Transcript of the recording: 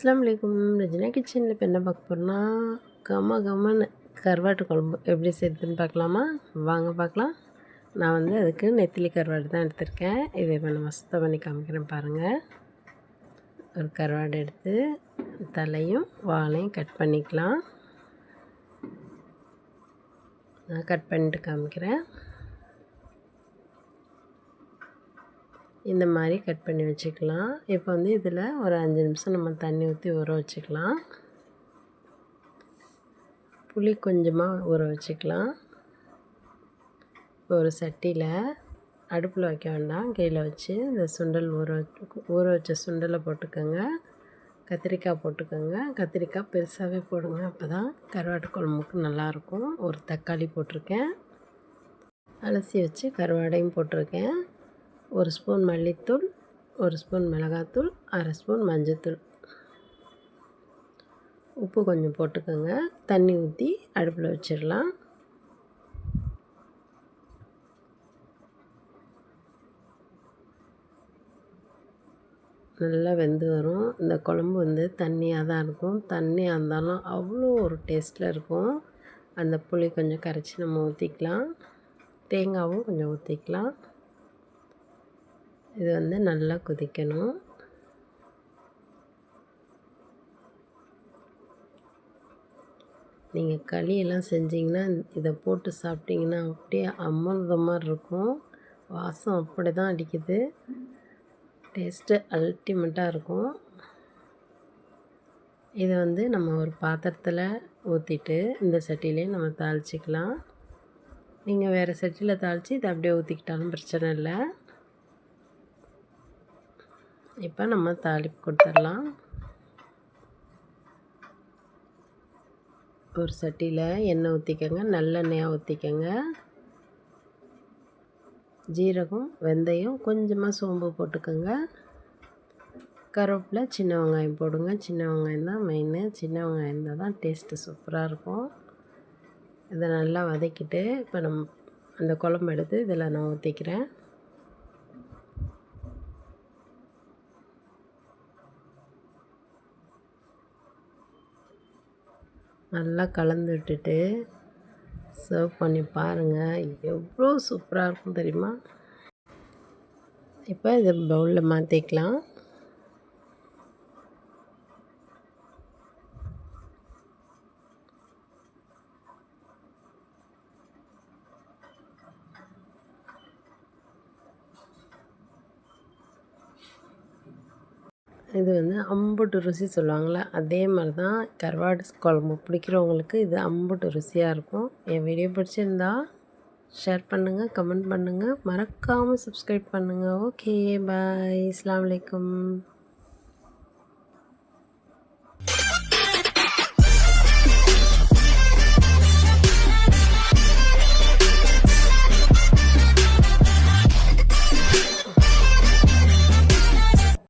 அஸ்ஸலாமு அலைக்கும். ரஜினா கிச்சனில் இப்போ என்ன பார்க்க போகிறோன்னா, கமன்னு கருவாட்டு குழம்பு எப்படி செய்யுதுன்னு பார்க்கலாமா? வாங்க பார்க்கலாம். நான் அதுக்கு நெத்திலி கருவாடு தான் எடுத்திருக்கேன். இதை இப்போ நான் சுத்தம் பண்ணி காமிக்கிறேன் பாருங்கள். ஒரு கருவாடு எடுத்து தலையும் வாலையும் கட் பண்ணிக்கலாம். நான் கட் பண்ணிட்டு காமிக்கிறேன். இந்த மாதிரி கட் பண்ணி வச்சுக்கலாம். இப்போ இதில் ஒரு 5 நிமிஷம் நம்ம தண்ணி ஊற்றி ஊற வச்சுக்கலாம். புளி கொஞ்சமாக ஊற வச்சுக்கலாம். இப்போ ஒரு சட்டியில் அடுப்பில் வைக்க வேண்டாம், கீழே வச்சு இந்த சுண்டல் ஊற வச்ச சுண்டலை போட்டுக்கோங்க. கத்திரிக்காய் போட்டுக்கோங்க. கத்திரிக்காய் பெருசாகவே போடுங்க, அப்போ தான் கருவாட்டு குழம்புக்கு நல்லாயிருக்கும். ஒரு தக்காளி போட்டிருக்கேன். அலசி வச்சு கருவாடையும் போட்டிருக்கேன். 1 ஸ்பூன் மல்லித்தூள், 1 ஸ்பூன் மிளகாத்தூள், 1/2 ஸ்பூன் மஞ்சத்தூள், உப்பு கொஞ்சம் போட்டுக்கோங்க. தண்ணி ஊற்றி அடுப்பில் வச்சிடலாம். நல்லா வெந்து வரும். இந்த குழம்பு தண்ணியாக தான் இருக்கும். தண்ணியாக இருந்தாலும் அவ்வளோ ஒரு டேஸ்ட்டில் இருக்கும். அந்த புளி கொஞ்சம் கரைச்சி நம்ம ஊற்றிக்கலாம். தேங்காவும் கொஞ்சம் ஊற்றிக்கலாம். இது நல்லா கொதிக்கணும். நீங்கள் களியெல்லாம் செஞ்சிங்கன்னா இதை போட்டு சாப்பிட்டிங்கன்னா அப்படியே அமிர்தமாக இருக்கும். வாசம் அப்படி தான் அடிக்குது. டேஸ்ட்டு அல்டிமேட்டாக இருக்கும். இதை நம்ம ஒரு பாத்திரத்தில் ஊற்றிட்டு இந்த சட்டியிலே நம்ம தாளிச்சிக்கலாம். நீங்கள் வேறு சட்டியில் தாளித்து இதை அப்படியே ஊற்றிக்கிட்டாலும் பிரச்சனை இல்லை. இப்போ நம்ம தாளிப்பு கொடுத்துடலாம். ஒரு சட்டியில் எண்ணெய் ஊற்றிக்கோங்க. நல்லெண்ணெயாக ஊற்றிக்கோங்க. ஜீரகம், வெந்தயம், கொஞ்சமாக சோம்பு போட்டுக்கோங்க. கருவேப்பிலை, சின்ன வெங்காயம் போடுங்க. சின்ன வெங்காயம் தான் மெயின்னு. சின்ன வெங்காயம் இருந்தால் தான் டேஸ்ட்டு சூப்பராக இருக்கும். இதை நல்லா வதக்கிட்டு இப்போ நம்ம அந்த குழம்பு எடுத்து இதில் நான் ஊற்றிக்கிறேன். நல்லா கலந்து விட்டுட்டு சர்வ் பண்ணி பாருங்கள். எவ்வளோ சூப்பராக இருக்கும் தெரியுமா? இப்போ இதை பவுலில் மாற்றிக்கலாம். இது அம்புட்டு ருசி சொல்லுவாங்கள்ல, அதே மாதிரி தான் கருவாடு குழம்பு பிடிக்கிறவங்களுக்கு இது அம்புட்டு ருசியாக இருக்கும். என் வீடியோ பிடிச்சிருந்தா ஷேர் பண்ணுங்கள், கமெண்ட் பண்ணுங்கள், மறக்காமல் சப்ஸ்கிரைப் பண்ணுங்கள். Okay bye. அஸ்ஸலாமு அலைக்கும்.